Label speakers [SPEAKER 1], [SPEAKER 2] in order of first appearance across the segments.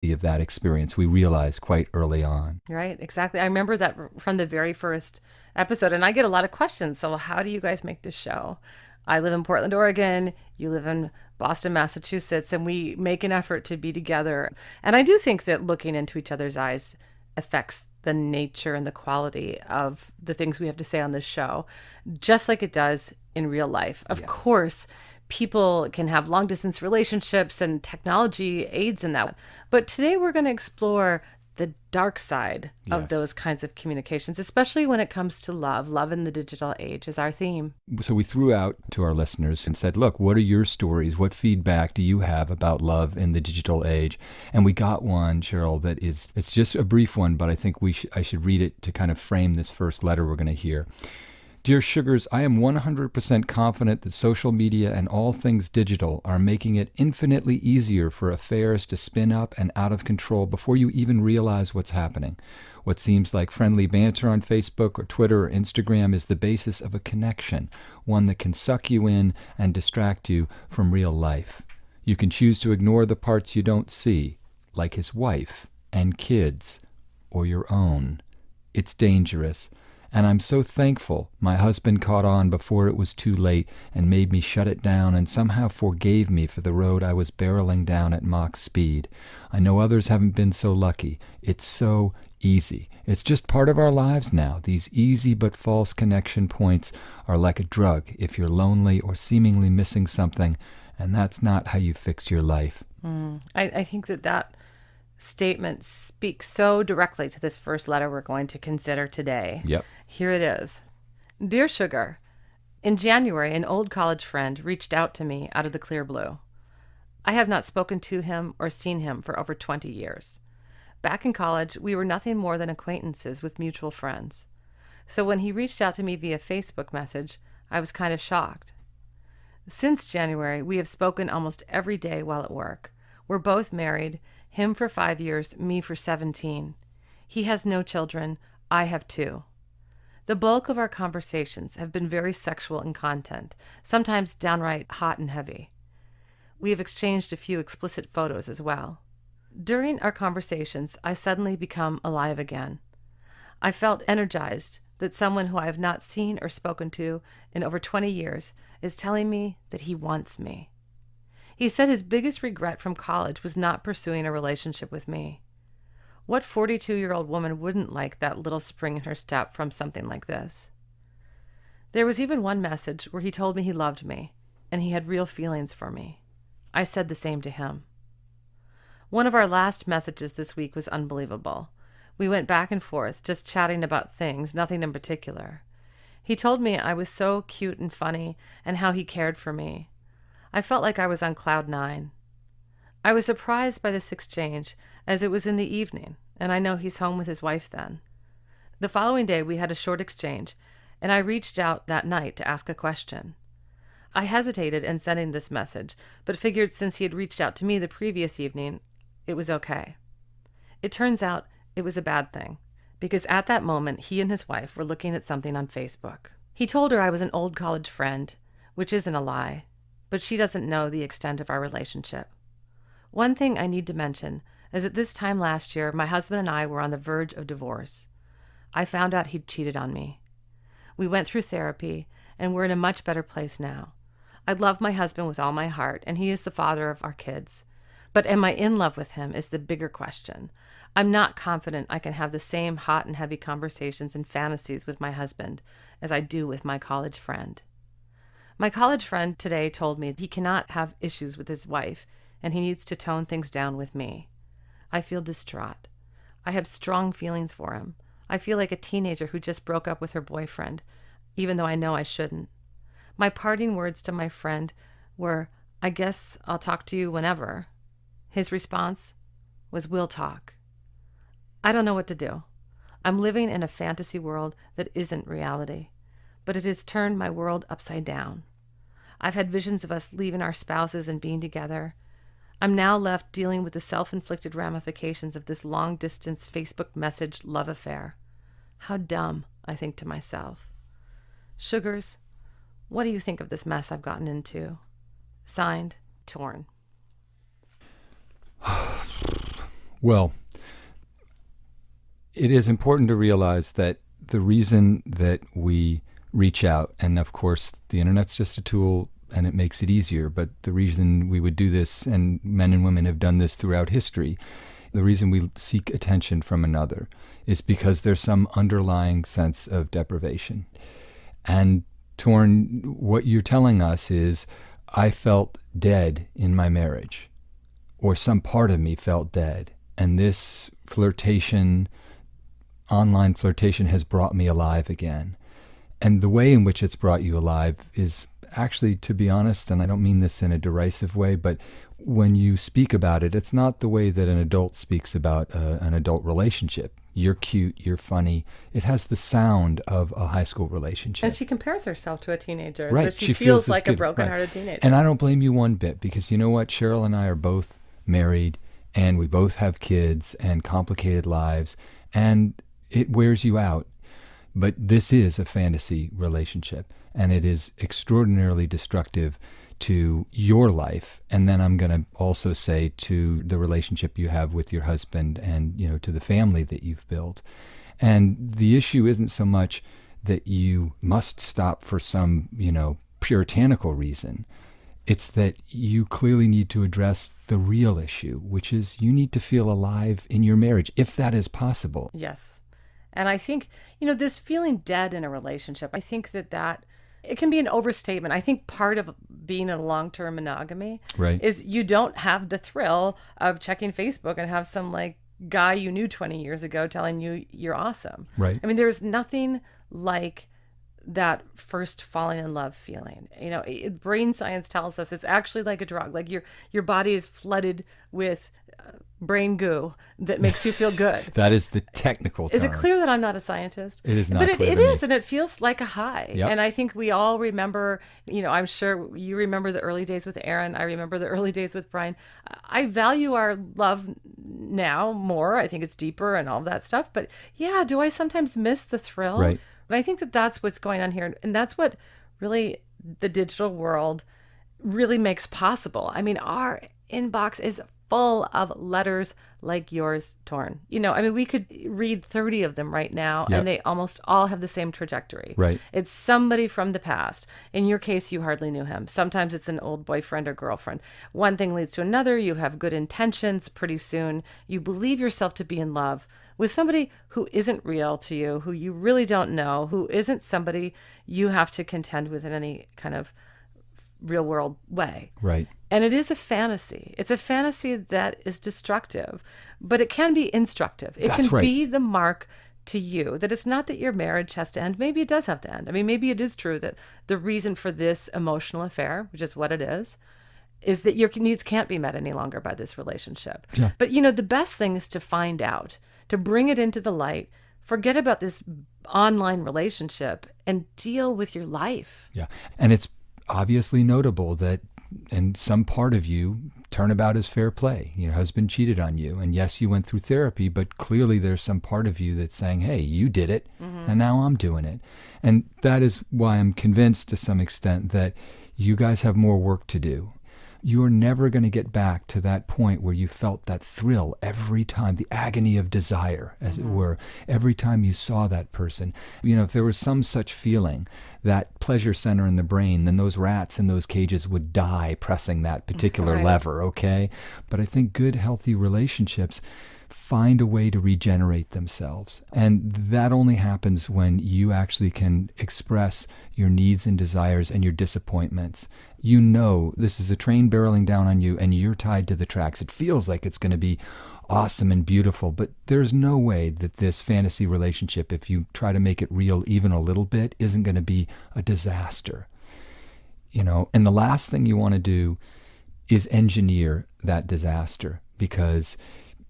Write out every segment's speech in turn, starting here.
[SPEAKER 1] of that experience. We realized quite early on.
[SPEAKER 2] Right, exactly. I remember that from the very first episode, and I get a lot of questions. So, how do you guys make this show? I live in Portland, Oregon. You live in Boston, Massachusetts, and we make an effort to be together. And I do think that looking into each other's eyes affects the nature and the quality of the things we have to say on this show, just like it does in real life. Of course, people can have long distance relationships and technology aids in that. But today we're going to explore the dark side of those kinds of communications, especially when it comes to love. Love in the digital age is our theme.
[SPEAKER 1] So we threw out to our listeners and said, look, what are your stories? What feedback do you have about love in the digital age? And we got one, Cheryl, that it's just a brief one, but I think I should read it to kind of frame this first letter we're going to hear. Dear Sugars, I am 100% confident that social media and all things digital are making it infinitely easier for affairs to spin up and out of control before you even realize what's happening. What seems like friendly banter on Facebook or Twitter or Instagram is the basis of a connection, one that can suck you in and distract you from real life. You can choose to ignore the parts you don't see, like his wife and kids, or your own. It's dangerous. And I'm so thankful my husband caught on before it was too late and made me shut it down and somehow forgave me for the road I was barreling down at Mach speed. I know others haven't been so lucky. It's so easy. It's just part of our lives now. These easy but false connection points are like a drug if you're lonely or seemingly missing something, and that's not how you fix your life.
[SPEAKER 2] I think that statement speaks so directly to this first letter we're going to consider today.
[SPEAKER 1] Yep.
[SPEAKER 2] Here it is. Dear Sugar, in January, an old college friend reached out to me out of the clear blue. I have not spoken to him or seen him for over 20 years. Back in college, we were nothing more than acquaintances with mutual friends. So when he reached out to me via Facebook message, I was kind of shocked. Since January, we have spoken almost every day while at work. We're both married, him for 5 years, me for 17. He has no children. I have 2. The bulk of our conversations have been very sexual in content, sometimes downright hot and heavy. We have exchanged a few explicit photos as well. During our conversations, I suddenly become alive again. I felt energized that someone who I have not seen or spoken to in over 20 years is telling me that he wants me. He said his biggest regret from college was not pursuing a relationship with me. What 42-year-old woman wouldn't like that little spring in her step from something like this? There was even one message where he told me he loved me, and he had real feelings for me. I said the same to him. One of our last messages this week was unbelievable. We went back and forth, just chatting about things, nothing in particular. He told me I was so cute and funny, and how he cared for me. I felt like I was on cloud 9. I was surprised by this exchange, as it was in the evening, and I know he's home with his wife then. The following day we had a short exchange, and I reached out that night to ask a question. I hesitated in sending this message, but figured since he had reached out to me the previous evening, it was okay. It turns out it was a bad thing, because at that moment he and his wife were looking at something on Facebook. He told her I was an old college friend, which isn't a lie, but she doesn't know the extent of our relationship. One thing I need to mention is that this time last year, my husband and I were on the verge of divorce. I found out he'd cheated on me. We went through therapy, and we're in a much better place now. I love my husband with all my heart, and he is the father of our kids. But am I in love with him is the bigger question. I'm not confident I can have the same hot and heavy conversations and fantasies with my husband as I do with my college friend. My college friend today told me he cannot have issues with his wife, and he needs to tone things down with me. I feel distraught. I have strong feelings for him. I feel like a teenager who just broke up with her boyfriend, even though I know I shouldn't. My parting words to my friend were, I guess I'll talk to you whenever. His response was, we'll talk. I don't know what to do. I'm living in a fantasy world that isn't reality, but it has turned my world upside down. I've had visions of us leaving our spouses and being together. I'm now left dealing with the self-inflicted ramifications of this long-distance Facebook message love affair. How dumb, I think to myself. Sugars, what do you think of this mess I've gotten into? Signed, Torn.
[SPEAKER 1] Well, it is important to realize that the reason that we reach out, and of course the internet's just a tool and it makes it easier, but the reason we would do this, and men and women have done this throughout history, the reason we seek attention from another is because there's some underlying sense of deprivation. And Torn, what you're telling us is, I felt dead in my marriage, or some part of me felt dead, and this flirtation, online flirtation, has brought me alive again. And the way in which it's brought you alive is actually, to be honest, and I don't mean this in a derisive way, but when you speak about it, it's not the way that an adult speaks about an adult relationship. You're cute, you're funny. It has the sound of a high school relationship.
[SPEAKER 2] And she compares herself to a teenager.
[SPEAKER 1] Right.
[SPEAKER 2] But she feels like a broken-hearted
[SPEAKER 1] right.
[SPEAKER 2] teenager.
[SPEAKER 1] And I don't blame you one bit, because you know what? Cheryl and I are both married, and we both have kids and complicated lives, and it wears you out. But this is a fantasy relationship, and it is extraordinarily destructive to your life. And then I'm going to also say to the relationship you have with your husband, and, you know, to the family that you've built. And the issue isn't so much that you must stop for some, you know, puritanical reason. It's that you clearly need to address the real issue, which is you need to feel alive in your marriage, if that is possible.
[SPEAKER 2] Yes. And I think, you know, this feeling dead in a relationship, I think that it can be an overstatement. I think part of being in a long-term monogamy is you don't have the thrill of checking Facebook and have some like guy you knew 20 years ago telling you you're awesome.
[SPEAKER 1] Right.
[SPEAKER 2] I mean, there's nothing like that first falling in love feeling. You know, brain science tells us it's actually like a drug. Like your body is flooded with brain goo that makes you feel good.
[SPEAKER 1] That is the technical term.
[SPEAKER 2] Is it clear that I'm not a scientist?
[SPEAKER 1] It is not
[SPEAKER 2] but
[SPEAKER 1] clear
[SPEAKER 2] it
[SPEAKER 1] to
[SPEAKER 2] is,
[SPEAKER 1] me.
[SPEAKER 2] and it feels like a high.
[SPEAKER 1] Yep.
[SPEAKER 2] And I think we all remember, you know, I'm sure you remember the early days with Aaron. I remember the early days with Brian. I value our love now more. I think it's deeper and all of that stuff. But yeah, do I sometimes miss the thrill?
[SPEAKER 1] Right.
[SPEAKER 2] But I think that that's what's going on here. And that's what really the digital world really makes possible. I mean, our inbox is full of letters like yours, Torn. You know, I mean, we could read 30 of them right now,
[SPEAKER 1] Yep.
[SPEAKER 2] and they almost all have the same trajectory.
[SPEAKER 1] Right.
[SPEAKER 2] It's somebody from the past. In your case, you hardly knew him. Sometimes it's an old boyfriend or girlfriend. One thing leads to another. You have good intentions. Pretty soon, you believe yourself to be in love with somebody who isn't real to you, who you really don't know, who isn't somebody you have to contend with in any kind of real world way.
[SPEAKER 1] Right.
[SPEAKER 2] And it is a fantasy. It's a fantasy that is destructive, but it can be instructive. It
[SPEAKER 1] That's
[SPEAKER 2] can
[SPEAKER 1] right.
[SPEAKER 2] be the mark to you that it's not that your marriage has to end. Maybe it does have to end. I mean, maybe it is true that the reason for this emotional affair, which is what it is that your needs can't be met any longer by this relationship.
[SPEAKER 1] Yeah.
[SPEAKER 2] But, you know, the best thing is to find out, to bring it into the light, forget about this online relationship and deal with your life.
[SPEAKER 1] Yeah. And it's obviously notable that in some part of you, turnabout is fair play. Your husband cheated on you. And yes, you went through therapy, but clearly there's some part of you that's saying, hey, you did it, and now I'm doing it. And that is why I'm convinced to some extent that you guys have more work to do. You're never going to get back to that point where you felt that thrill every time, the agony of desire, as it were, every time you saw that person. You know, if there was some such feeling, that pleasure center in the brain, then those rats in those cages would die pressing that particular
[SPEAKER 2] Right.
[SPEAKER 1] lever, okay? But I think good, healthy relationships find a way to regenerate themselves. And that only happens when you actually can express your needs and desires and your disappointments. You know this is a train barreling down on you and you're tied to the tracks. It feels like it's going to be awesome and beautiful, but there's no way that this fantasy relationship, if you try to make it real even a little bit, isn't going to be a disaster. You know, and the last thing you want to do is engineer that disaster, because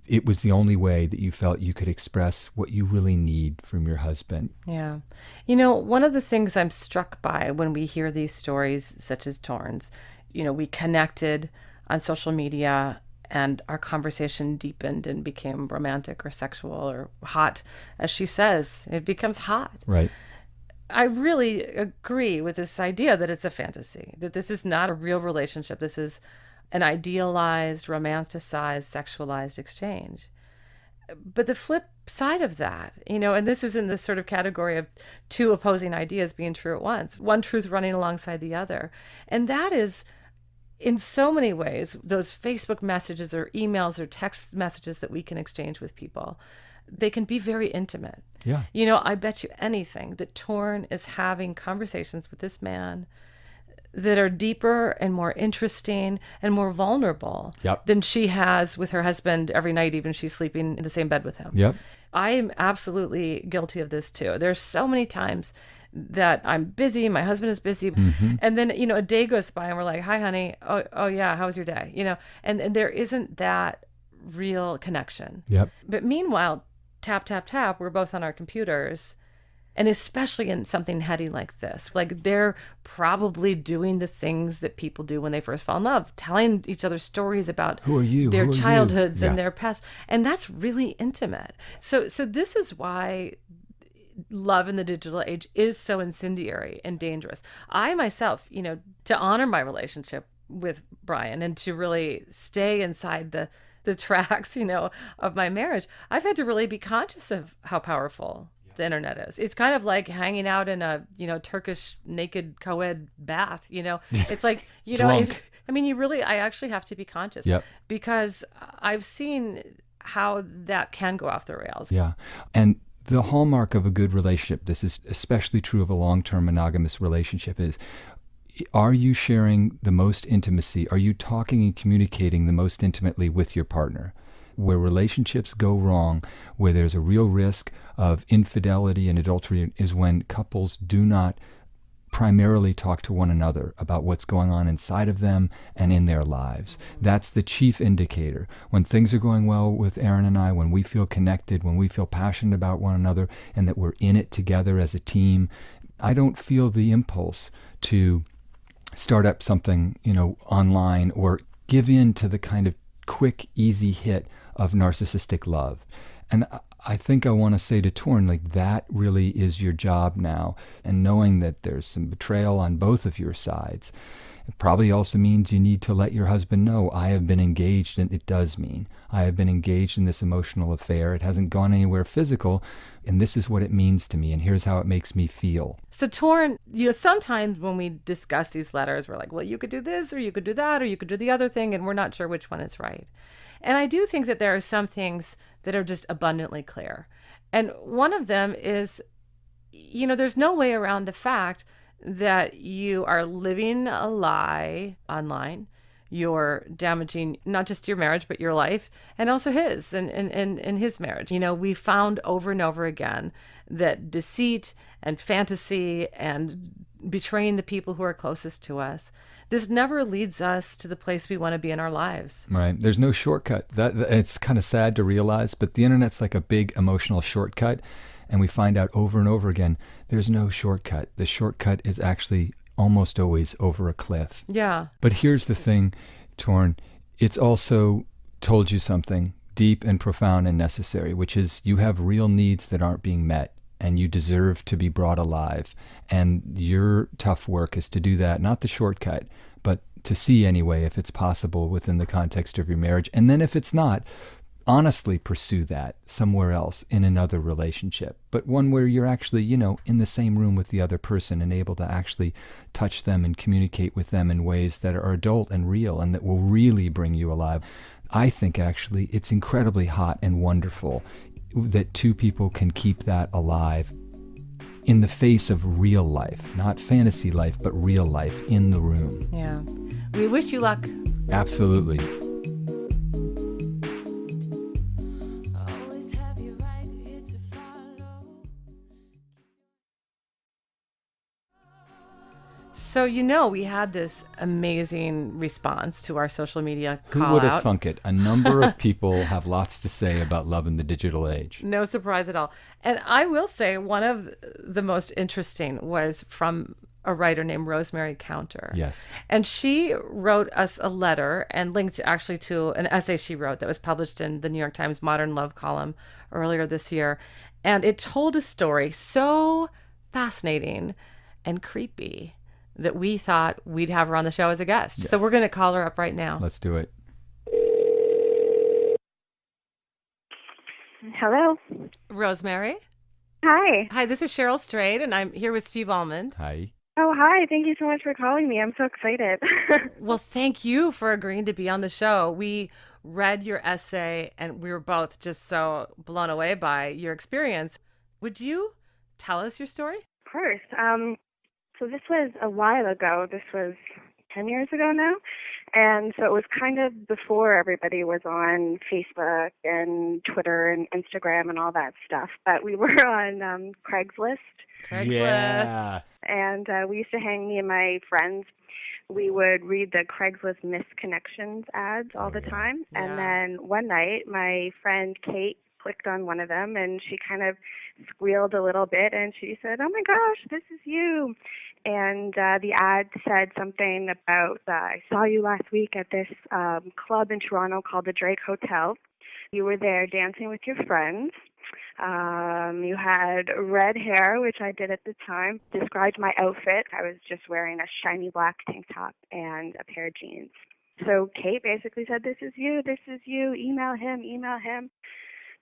[SPEAKER 1] it was the only way that you felt you could express what you really need from your husband.
[SPEAKER 2] Yeah. You know, one of the things I'm struck by when we hear these stories, such as Torn's, you know, we connected on social media and our conversation deepened and became romantic or sexual or hot. As she says, it becomes hot.
[SPEAKER 1] Right.
[SPEAKER 2] I really agree with this idea that it's a fantasy, that this is not a real relationship. This is an idealized, romanticized, sexualized exchange. But the flip side of that, and this is in the sort of category of two opposing ideas being true at once, one truth running alongside the other. And that is, in so many ways, those Facebook messages or emails or text messages that we can exchange with people, they can be very intimate.
[SPEAKER 1] Yeah.
[SPEAKER 2] I bet you anything that Torn is having conversations with this man that are deeper and more interesting and more vulnerable
[SPEAKER 1] Yep.
[SPEAKER 2] than she has with her husband every night, even she's sleeping in the same bed with him.
[SPEAKER 1] Yep.
[SPEAKER 2] I am absolutely guilty of this too. There's so many times that I'm busy, my husband is busy, and then, a day goes by and we're like, hi, honey. Oh yeah, how was your day? And there isn't that real connection.
[SPEAKER 1] Yep.
[SPEAKER 2] But meanwhile, tap, tap, tap, we're both on our computers. And especially in something heady like this, like they're probably doing the things that people do when they first fall in love, telling each other stories about
[SPEAKER 1] Who are you?
[SPEAKER 2] their
[SPEAKER 1] Who are you?
[SPEAKER 2] childhoods and
[SPEAKER 1] Yeah.
[SPEAKER 2] their past. And that's really intimate. So this is why love in the digital age is so incendiary and dangerous. I myself, to honor my relationship with Brian and to really stay inside the tracks, of my marriage, I've had to really be conscious of how powerful the internet is. It's kind of like hanging out in a, Turkish naked co-ed bath, it's like,
[SPEAKER 1] Drunk.
[SPEAKER 2] I actually have to be conscious.
[SPEAKER 1] Yep.
[SPEAKER 2] Because I've seen how that can go off the rails.
[SPEAKER 1] Yeah. And the hallmark of a good relationship, this is especially true of a long-term monogamous relationship, is, are you sharing the most intimacy? Are you talking and communicating the most intimately with your partner? Where relationships go wrong, where there's a real risk of infidelity and adultery, is when couples do not primarily talk to one another about what's going on inside of them and in their lives. That's the chief indicator. When things are going well with Aaron and I, when we feel connected, when we feel passionate about one another and that we're in it together as a team, I don't feel the impulse to start up something, online, or give in to the kind of quick, easy hit of narcissistic love. And I think I want to say to Torn, like, that really is your job now. And knowing that there's some betrayal on both of your sides, it probably also means you need to let your husband know, I have been engaged, and it does mean I have been engaged in this emotional affair. It hasn't gone anywhere physical, and this is what it means to me, and here's how it makes me feel.
[SPEAKER 2] So Torn, sometimes when we discuss these letters, we're like, well, you could do this, or you could do that, or you could do the other thing, and we're not sure which one is right. And I do think that there are some things that are just abundantly clear. And one of them is, there's no way around the fact that you are living a lie online. You're damaging not just your marriage, but your life, and also his and his marriage. We found over and over again that deceit and fantasy and betraying the people who are closest to us, this never leads us to the place we want to be in our lives.
[SPEAKER 1] Right. There's no shortcut. That it's kind of sad to realize, but the internet's like a big emotional shortcut. And we find out over and over again, there's no shortcut. The shortcut is actually almost always over a cliff.
[SPEAKER 2] Yeah.
[SPEAKER 1] But here's the thing, Torn. It's also told you something deep and profound and necessary, which is you have real needs that aren't being met, and you deserve to be brought alive. And your tough work is to do that, not the shortcut, but to see anyway if it's possible within the context of your marriage. And then if it's not, honestly pursue that somewhere else in another relationship, but one where you're actually, in the same room with the other person and able to actually touch them and communicate with them in ways that are adult and real and that will really bring you alive. I think actually it's incredibly hot and wonderful that two people can keep that alive in the face of real life, not fantasy life, but real life in the room.
[SPEAKER 2] Yeah. We wish you luck.
[SPEAKER 1] Absolutely.
[SPEAKER 2] So, we had this amazing response to our social media call out.
[SPEAKER 1] Who would have thunk it? A number of people have lots to say about love in the digital age.
[SPEAKER 2] No surprise at all. And I will say one of the most interesting was from a writer named Rosemary Counter.
[SPEAKER 1] Yes.
[SPEAKER 2] And she wrote us a letter and linked actually to an essay she wrote that was published in the New York Times Modern Love column earlier this year. And it told a story so fascinating and creepy that we thought we'd have her on the show as a guest.
[SPEAKER 1] Yes.
[SPEAKER 2] So we're going to call her up right now.
[SPEAKER 1] Let's do it.
[SPEAKER 3] Hello.
[SPEAKER 2] Rosemary.
[SPEAKER 3] Hi.
[SPEAKER 2] Hi, this is Cheryl Strayed, and I'm here with Steve Almond.
[SPEAKER 1] Hi.
[SPEAKER 3] Oh, hi. Thank you so much for calling me. I'm so excited.
[SPEAKER 2] Well, thank you for agreeing to be on the show. We read your essay, and we were both just so blown away by your experience. Would you tell us your story?
[SPEAKER 3] Of course. So this was a while ago. This was 10 years ago now. And so it was kind of before everybody was on Facebook and Twitter and Instagram and all that stuff. But we were on Craigslist.
[SPEAKER 1] Yeah.
[SPEAKER 3] And we used to hang, me and my friends. We would read the Craigslist missed connections ads all the time.
[SPEAKER 2] Yeah.
[SPEAKER 3] And then one night, my friend Kate clicked on one of them, and she kind of squealed a little bit, and she said, "Oh my gosh, this is you." And the ad said something about, "I saw you last week at this club in Toronto called the Drake Hotel. You were there dancing with your friends. You had red hair," which I did at the time. Described my outfit. I was just wearing a shiny black tank top and a pair of jeans. So Kate basically said, "This is you, this is you, email him, email him."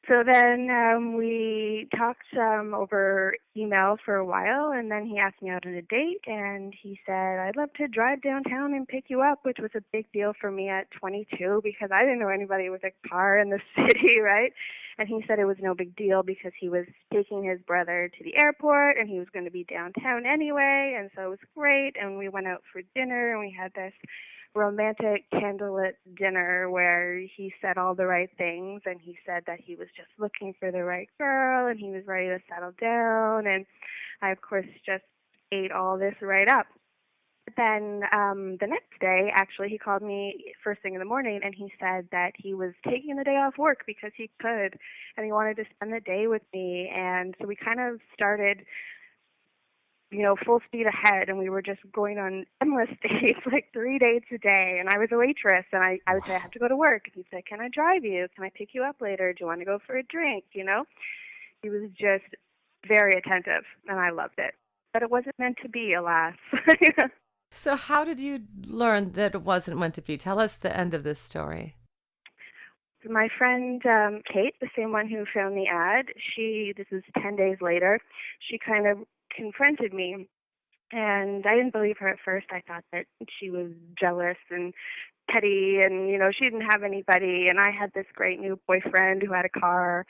[SPEAKER 3] So then we talked over email for a while, and then he asked me out on a date, and he said, "I'd love to drive downtown and pick you up," which was a big deal for me at 22 because I didn't know anybody with a car in the city, right? And he said it was no big deal because he was taking his brother to the airport, and he was going to be downtown anyway, and so it was great, and we went out for dinner, and we had this romantic candlelit dinner where he said all the right things, and he said that he was just looking for the right girl and he was ready to settle down, and I of course just ate all this right up. But then the next day, actually, he called me first thing in the morning, and he said that he was taking the day off work because he could, and he wanted to spend the day with me. And so we kind of started full speed ahead, and we were just going on endless dates, like 3 dates a day. And I was a waitress, and I would say, "I have to go to work." And he'd say, "Can I drive you? Can I pick you up later? Do you want to go for a drink?" He was just very attentive, and I loved it. But it wasn't meant to be, alas.
[SPEAKER 2] So how did you learn that it wasn't meant to be? Tell us the end of this story.
[SPEAKER 3] My friend Kate, the same one who found the ad, this was 10 days later, she kind of confronted me, and I didn't believe her at first. I thought that she was jealous and petty, and she didn't have anybody, and I had this great new boyfriend who had a car.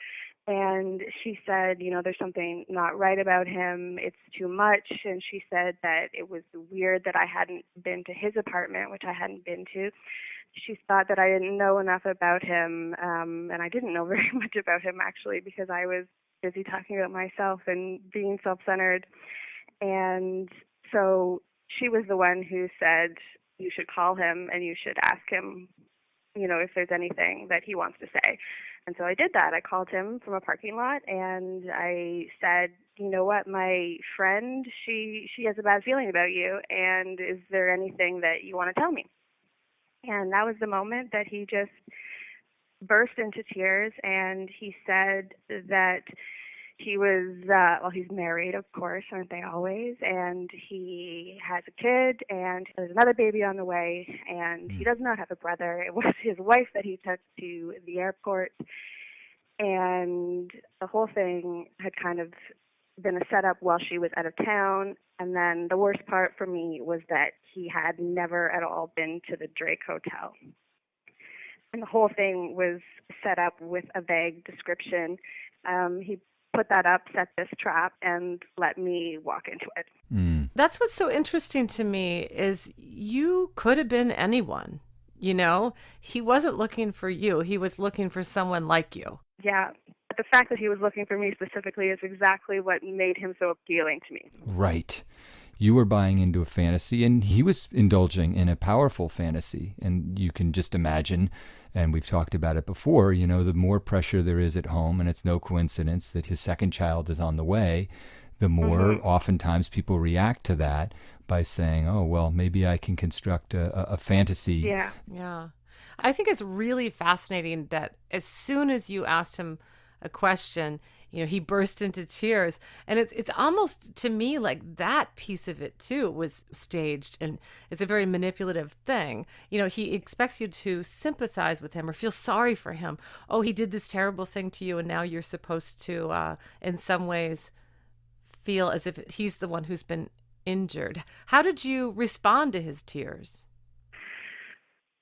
[SPEAKER 3] And she said, "There's something not right about him. It's too much." And she said that it was weird that I hadn't been to his apartment, which I hadn't been to. She thought that I didn't know enough about him, and I didn't know very much about him, actually, because I was busy talking about myself and being self-centered. And so she was the one who said, "You should call him and you should ask him, if there's anything that he wants to say." And so I did that. I called him from a parking lot, and I said, "You know what, my friend, she has a bad feeling about you, and is there anything that you want to tell me?" And that was the moment that he just burst into tears, and he said that he was, he's married, of course, aren't they always? And he has a kid, and there's another baby on the way, and he does not have a brother. It was his wife that he took to the airport, and the whole thing had kind of been a setup while she was out of town. And then the worst part for me was that he had never at all been to the Drake Hotel. And the whole thing was set up with a vague description. He put that up, set this trap, and let me walk into it.
[SPEAKER 2] That's what's so interesting to me is you could have been anyone, He wasn't looking for you. He was looking for someone like you.
[SPEAKER 3] Yeah. But the fact that he was looking for me specifically is exactly what made him so appealing to me.
[SPEAKER 1] Right. You were buying into a fantasy, and he was indulging in a powerful fantasy. And you can just imagine, and we've talked about it before, the more pressure there is at home, and it's no coincidence that his second child is on the way, the more oftentimes people react to that by saying, "Oh, well, maybe I can construct a fantasy."
[SPEAKER 3] Yeah.
[SPEAKER 2] Yeah. I think it's really fascinating that as soon as you asked him a question, he burst into tears. And it's almost, to me, like that piece of it too was staged, and it's a very manipulative thing. He expects you to sympathize with him or feel sorry for him. Oh, he did this terrible thing to you, and now you're supposed to, in some ways, feel as if he's the one who's been injured. How did you respond to his tears?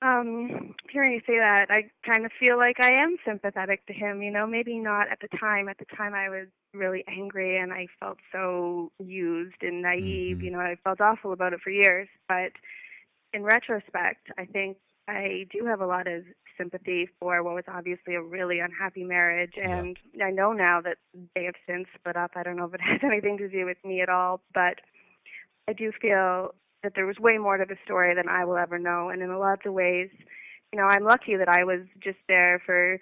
[SPEAKER 3] Hearing you say that, I kind of feel like I am sympathetic to him, maybe not at the time. At the time I was really angry and I felt so used and naive, I felt awful about it for years. But in retrospect, I think I do have a lot of sympathy for what was obviously a really unhappy marriage. And I know now that they have since split up. I don't know if it has anything to do with me at all, but I do feel that there was way more to the story than I will ever know. And in a lot of ways, I'm lucky that I was just there for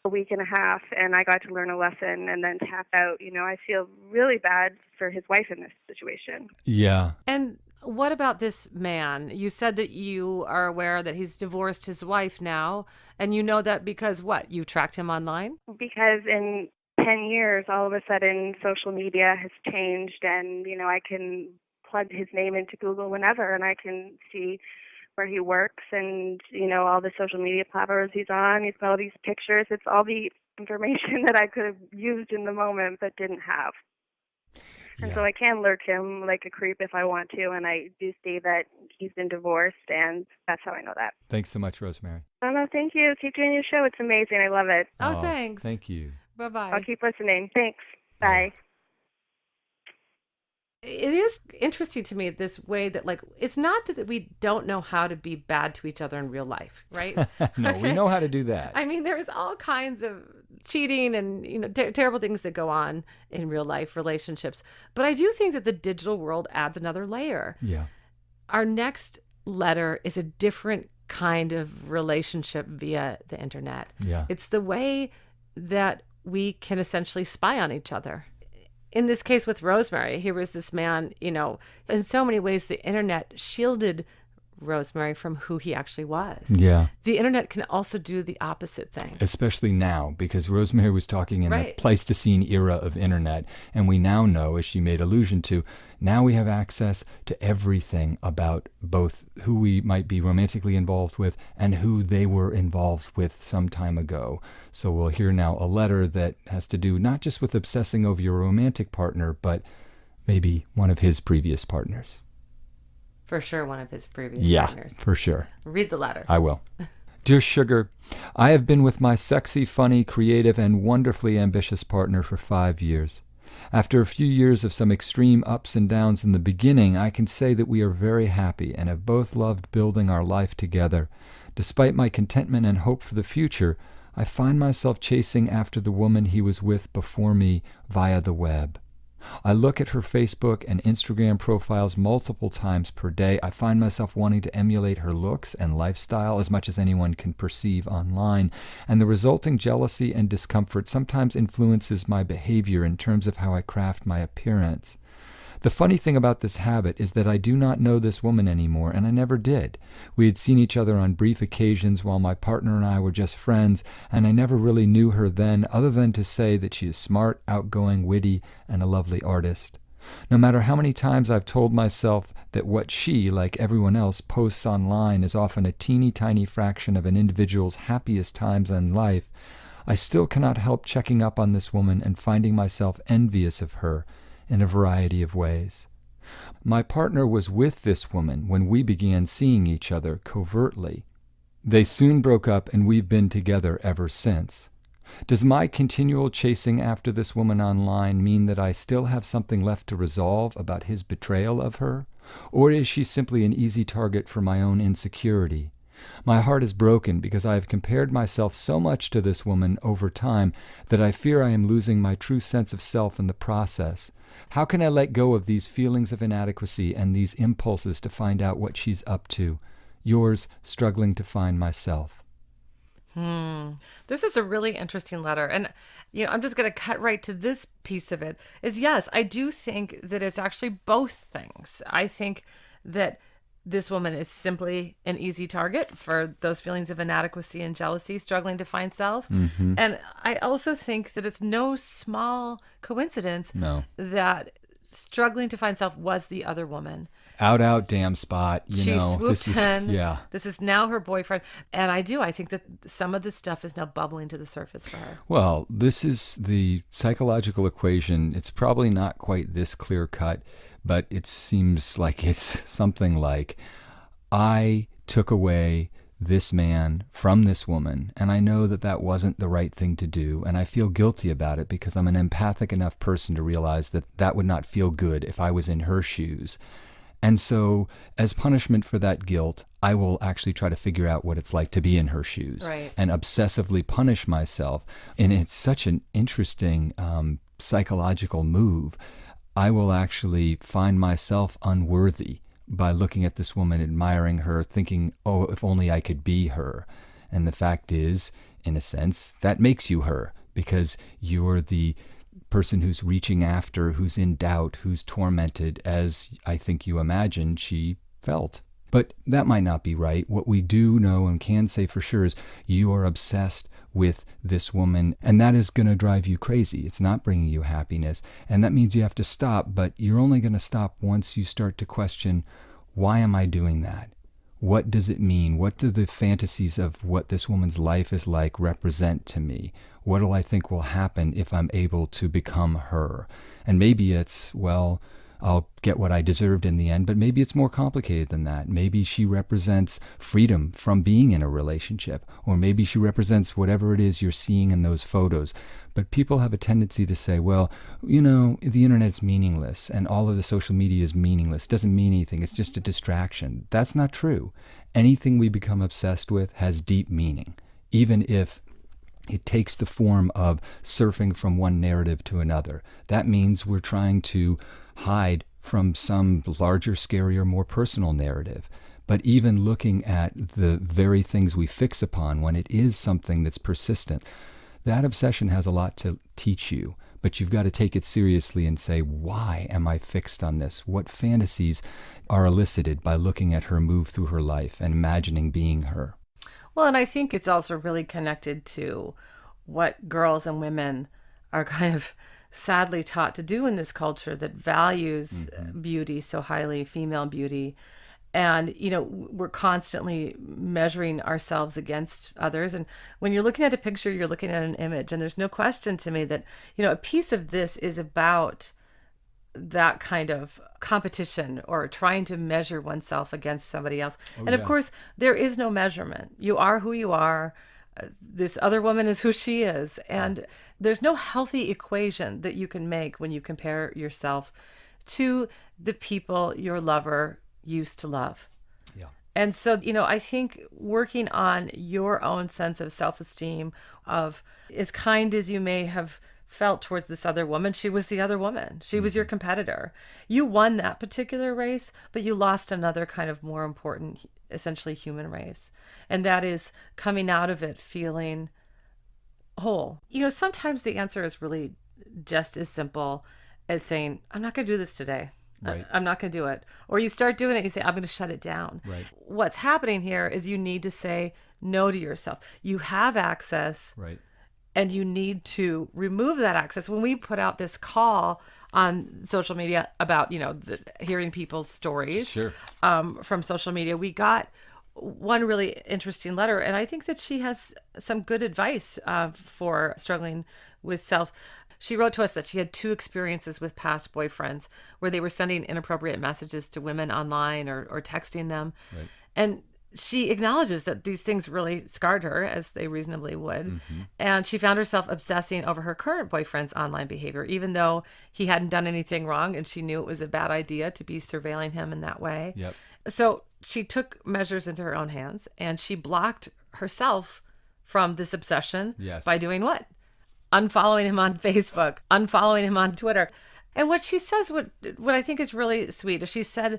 [SPEAKER 3] a week and a half and I got to learn a lesson and then tap out. I feel really bad for his wife in this situation.
[SPEAKER 1] Yeah.
[SPEAKER 2] And what about this man? You said that you are aware that he's divorced his wife now, and you know that because what? You tracked him online?
[SPEAKER 3] Because in 10 years, all of a sudden, social media has changed and, I can plug his name into Google whenever and I can see where he works and, all the social media platforms he's on. He's got all these pictures. It's all the information that I could have used in the moment but didn't have. And so I can lurk him like a creep if I want to, and I do see that he's been divorced, and that's how I know that.
[SPEAKER 1] Thanks so much, Rosemary.
[SPEAKER 3] Oh, no, thank you. Keep doing your show. It's amazing. I love it.
[SPEAKER 2] Oh, thanks.
[SPEAKER 1] Thank you.
[SPEAKER 2] Bye-bye.
[SPEAKER 3] I'll keep listening. Thanks. Bye.
[SPEAKER 2] It is interesting to me this way that, like, it's not that we don't know how to be bad to each other in real life, right?
[SPEAKER 1] No,
[SPEAKER 2] Okay.
[SPEAKER 1] we know how to do that.
[SPEAKER 2] I mean, there's all kinds of cheating and, terrible things that go on in real life relationships. But I do think that the digital world adds another layer.
[SPEAKER 1] Yeah.
[SPEAKER 2] Our next letter is a different kind of relationship via the internet.
[SPEAKER 1] Yeah.
[SPEAKER 2] It's the way that we can essentially spy on each other. In this case with Rosemary, here was this man, in so many ways, the internet shielded Rosemary from who he actually was.
[SPEAKER 1] Yeah.
[SPEAKER 2] The internet can also do the opposite thing.
[SPEAKER 1] Especially now, because Rosemary was talking in the
[SPEAKER 2] Right.
[SPEAKER 1] Pleistocene era of internet, and we now know, as she made allusion to, now we have access to everything about both who we might be romantically involved with and who they were involved with some time ago. So we'll hear now a letter that has to do not just with obsessing over your romantic partner, but maybe one of his previous partners.
[SPEAKER 2] For sure, one of his previous partners.
[SPEAKER 1] Yeah, for sure.
[SPEAKER 2] Read the letter.
[SPEAKER 1] I will. Dear Sugar, I have been with my sexy, funny, creative, and wonderfully ambitious partner for 5 years. After a few years of some extreme ups and downs in the beginning, I can say that we are very happy and have both loved building our life together. Despite my contentment and hope for the future, I find myself chasing after the woman he was with before me via the web. I look at her Facebook and Instagram profiles multiple times per day. I find myself wanting to emulate her looks and lifestyle as much as anyone can perceive online, and the resulting jealousy and discomfort sometimes influences my behavior in terms of how I craft my appearance. The funny thing about this habit is that I do not know this woman anymore, and I never did. We had seen each other on brief occasions while my partner and I were just friends, and I never really knew her then, other than to say that she is smart, outgoing, witty, and a lovely artist. No matter how many times I've told myself that what she, like everyone else, posts online is often a teeny tiny fraction of an individual's happiest times in life, I still cannot help checking up on this woman and finding myself envious of her in a variety of ways. My partner was with this woman when we began seeing each other covertly. They soon broke up, and we've been together ever since. Does my continual chasing after this woman online mean that I still have something left to resolve about his betrayal of her? Or is she simply an easy target for my own insecurity? My heart is broken because I have compared myself so much to this woman over time that I fear I am losing my true sense of self in the process. How can I let go of these feelings of inadequacy and these impulses to find out what she's up to? Yours, struggling to find myself.
[SPEAKER 2] This is a really interesting letter. And, I'm just going to cut right to this piece of it is, yes, I do think that it's actually both things. I think that this woman is simply an easy target for those feelings of inadequacy and jealousy, struggling to find self. And I also think that it's no small coincidence
[SPEAKER 1] No.
[SPEAKER 2] that struggling to find self was the other woman.
[SPEAKER 1] Out, damn spot.
[SPEAKER 2] She swooped in.
[SPEAKER 1] Yeah.
[SPEAKER 2] This is now her boyfriend. And I think that some of this stuff is now bubbling to the surface for her.
[SPEAKER 1] Well, this is the psychological equation. It's probably not quite this clear cut, but it seems like it's something like, I took away this man from this woman, and I know that that wasn't the right thing to do, and I feel guilty about it because I'm an empathic enough person to realize that that would not feel good if I was in her shoes. And so, as punishment for that guilt, I will actually try to figure out what it's like to be in her shoes,
[SPEAKER 2] Right.
[SPEAKER 1] and obsessively punish myself. And it's such an interesting psychological move. I will actually find myself unworthy by looking at this woman, admiring her, thinking, oh, if only I could be her. And the fact is, in a sense, that makes you her, because you're the person who's reaching after, who's in doubt, who's tormented, as I think you imagine she felt. But that might not be right. What we do know and can say for sure is you are obsessed with this woman, and that is going to drive you crazy. It's not bringing you happiness, and that means you have to stop, but you're only going to stop once you start to question, why am I doing that? What does it mean? What do the fantasies of what this woman's life is like represent to me? What do I think will happen if I'm able to become her? And maybe it's, well, I'll get what I deserved in the end, but maybe it's more complicated than that. Maybe she represents freedom from being in a relationship, or maybe she represents whatever it is you're seeing in those photos. But people have a tendency to say, well, the internet's meaningless and all of the social media is meaningless. It doesn't mean anything. It's just a distraction. That's not true. Anything we become obsessed with has deep meaning, even if it takes the form of surfing from one narrative to another. That means we're trying to hide from some larger, scarier, more personal narrative. But even looking at the very things we fix upon, when it is something that's persistent, that obsession has a lot to teach you. But you've got to take it seriously and say, why am I fixed on this? What fantasies are elicited by looking at her move through her life and imagining being her?
[SPEAKER 2] Well, and I think it's also really connected to what girls and women are kind of sadly taught to do in this culture that values beauty so highly, female beauty. And, we're constantly measuring ourselves against others. And when you're looking at a picture, you're looking at an image. And there's no question to me that, a piece of this is about that kind of competition or trying to measure oneself against somebody else. Of course, there is no measurement. You are who you are. This other woman is who she is. And there's no healthy equation that you can make when you compare yourself to the people your lover used to love.
[SPEAKER 1] Yeah.
[SPEAKER 2] And so, I think working on your own sense of self-esteem, of as kind as you may have felt towards this other woman, she was the other woman. She was your competitor. You won that particular race, but you lost another kind of more important, essentially human race. And that is coming out of it feeling whole. Sometimes the answer is really just as simple as saying, I'm not going to do this today.
[SPEAKER 1] Right.
[SPEAKER 2] I'm not going to do it. Or you start doing it, you say, I'm going to shut it down.
[SPEAKER 1] Right.
[SPEAKER 2] What's happening here is you need to say no to yourself. You have access.
[SPEAKER 1] Right.
[SPEAKER 2] And you need to remove that access. When we put out this call on social media about, hearing people's stories
[SPEAKER 1] Sure.
[SPEAKER 2] From social media, we got one really interesting letter. And I think that she has some good advice for struggling with self. She wrote to us that she had 2 experiences with past boyfriends where they were sending inappropriate messages to women online or texting them.
[SPEAKER 1] Right.
[SPEAKER 2] And she acknowledges that these things really scarred her, as they reasonably would. And she found herself obsessing over her current boyfriend's online behavior, even though he hadn't done anything wrong and she knew it was a bad idea to be surveilling him in that way.
[SPEAKER 1] Yep.
[SPEAKER 2] So she took measures into her own hands and she blocked herself from this obsession.
[SPEAKER 1] Yes.
[SPEAKER 2] By doing what? Unfollowing him on Facebook, unfollowing him on Twitter. And what she says, what I think is really sweet, is she said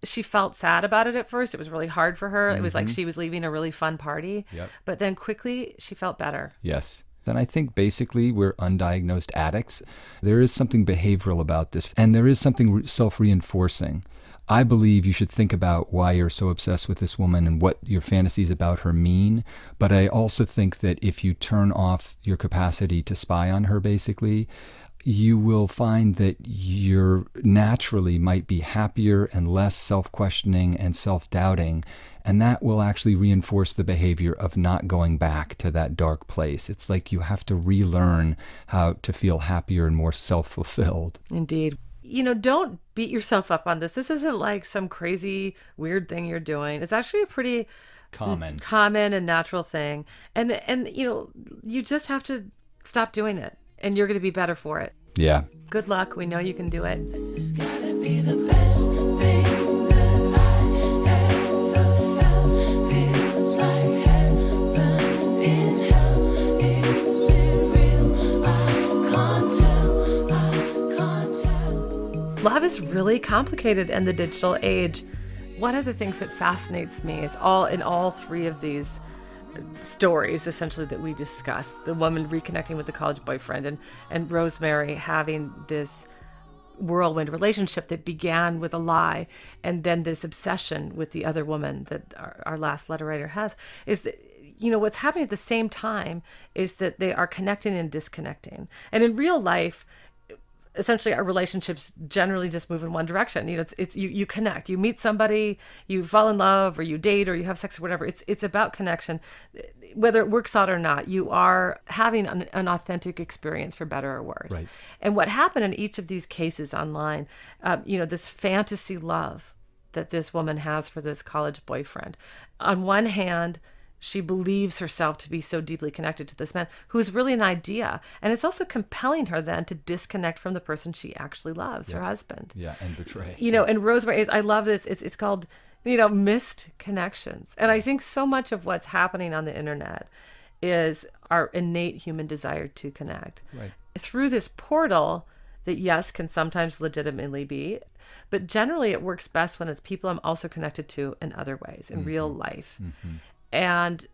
[SPEAKER 2] she felt sad about it at first. It was really hard for her. It was like she was leaving a really fun party.
[SPEAKER 1] Yep.
[SPEAKER 2] But then quickly she felt better.
[SPEAKER 1] Yes. And I think basically we're undiagnosed addicts. There is something behavioral about this, and there is something self-reinforcing. I believe you should think about why you're so obsessed with this woman and what your fantasies about her mean. But I also think that if you turn off your capacity to spy on her, basically, you will find that you're naturally might be happier and less self-questioning and self-doubting. And that will actually reinforce the behavior of not going back to that dark place. It's like you have to relearn how to feel happier and more self-fulfilled.
[SPEAKER 2] Indeed. Don't beat yourself up on this. This isn't like some crazy, weird thing you're doing. It's actually a pretty common and natural thing. And you just have to stop doing it, and you're going to be better for it.
[SPEAKER 1] Yeah.
[SPEAKER 2] Good luck. We know you can do it.
[SPEAKER 4] This has gotta be the best thing that I ever felt. Feels like heaven in hell. Is it real? I can't tell.
[SPEAKER 2] Love is really complicated in the digital age. One of the things that fascinates me is in all three of these stories, essentially, that we discussed, the woman reconnecting with the college boyfriend and Rosemary having this whirlwind relationship that began with a lie, and then this obsession with the other woman that our last letter writer has, is that what's happening at the same time is that they are connecting and disconnecting. And in real life, essentially, our relationships generally just move in one direction. It's you connect, you meet somebody, you fall in love, or you date, or you have sex, or whatever. It's about connection, whether it works out or not. You are having an authentic experience, for better or worse.
[SPEAKER 1] Right.
[SPEAKER 2] And what happened in each of these cases online, this fantasy love that this woman has for this college boyfriend. On one hand, she believes herself to be so deeply connected to this man who's really an idea. And it's also compelling her then to disconnect from the person she actually loves, her husband.
[SPEAKER 1] Yeah, and betray.
[SPEAKER 2] And Rosemary, I love this. It's called, missed connections. And I think so much of what's happening on the internet is our innate human desire to connect.
[SPEAKER 1] Right.
[SPEAKER 2] Through this portal that, yes, can sometimes legitimately be, but generally it works best when it's people I'm also connected to in other ways, in real life. Mm-hmm. And,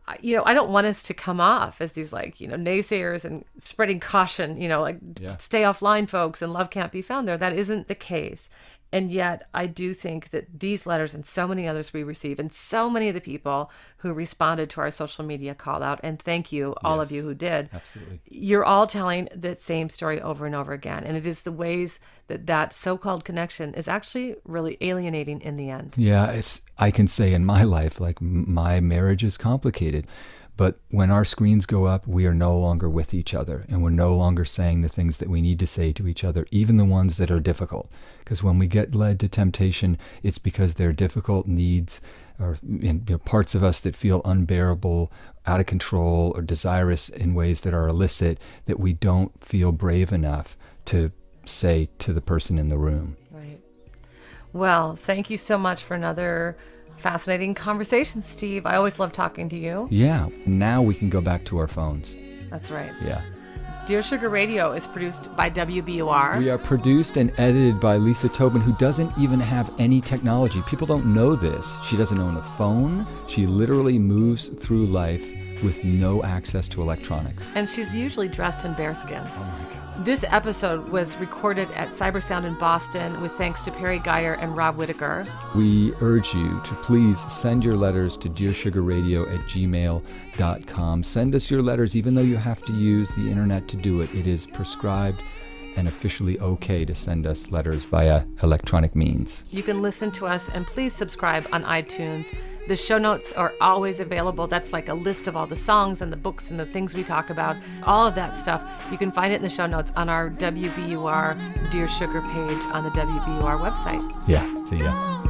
[SPEAKER 2] I don't want us to come off as these naysayers and spreading caution, stay offline, folks, and love can't be found there. That isn't the case. And yet I do think that these letters and so many others we receive, and so many of the people who responded to our social media call out, and thank you, all of you who did.
[SPEAKER 1] Absolutely.
[SPEAKER 2] You're all telling that same story over and over again. And it is the ways that so-called connection is actually really alienating in the end.
[SPEAKER 1] Yeah, I can say in my life, my marriage is complicated. But when our screens go up, we are no longer with each other, and we're no longer saying the things that we need to say to each other, even the ones that are difficult. Because when we get led to temptation, it's because they're difficult needs or parts of us that feel unbearable, out of control, or desirous in ways that are illicit, that we don't feel brave enough to say to the person in the room.
[SPEAKER 2] Right. Well, thank you so much for another fascinating conversation, Steve. I always love talking to you.
[SPEAKER 1] Yeah, now we can go back to our phones.
[SPEAKER 2] That's right.
[SPEAKER 1] Yeah.
[SPEAKER 2] Dear Sugar Radio is produced by WBUR.
[SPEAKER 1] We are produced and edited by Lisa Tobin, who doesn't even have any technology. People don't know this. She doesn't own a phone. She literally moves through life with no access to electronics.
[SPEAKER 2] And she's usually dressed in bearskins.
[SPEAKER 1] Oh my God.
[SPEAKER 2] This episode was recorded at Cybersound in Boston with thanks to Perry Geyer and Rob Whitaker.
[SPEAKER 1] We urge you to please send your letters to dearsugarradio@gmail.com. Send us your letters, even though you have to use the internet to do it. It is prescribed and officially okay to send us letters via electronic means.
[SPEAKER 2] You can listen to us, and please subscribe on iTunes. The show notes are always available. That's like a list of all the songs and the books and the things we talk about. All of that stuff, you can find it in the show notes on our WBUR Dear Sugar page on the WBUR website.
[SPEAKER 1] Yeah, see ya.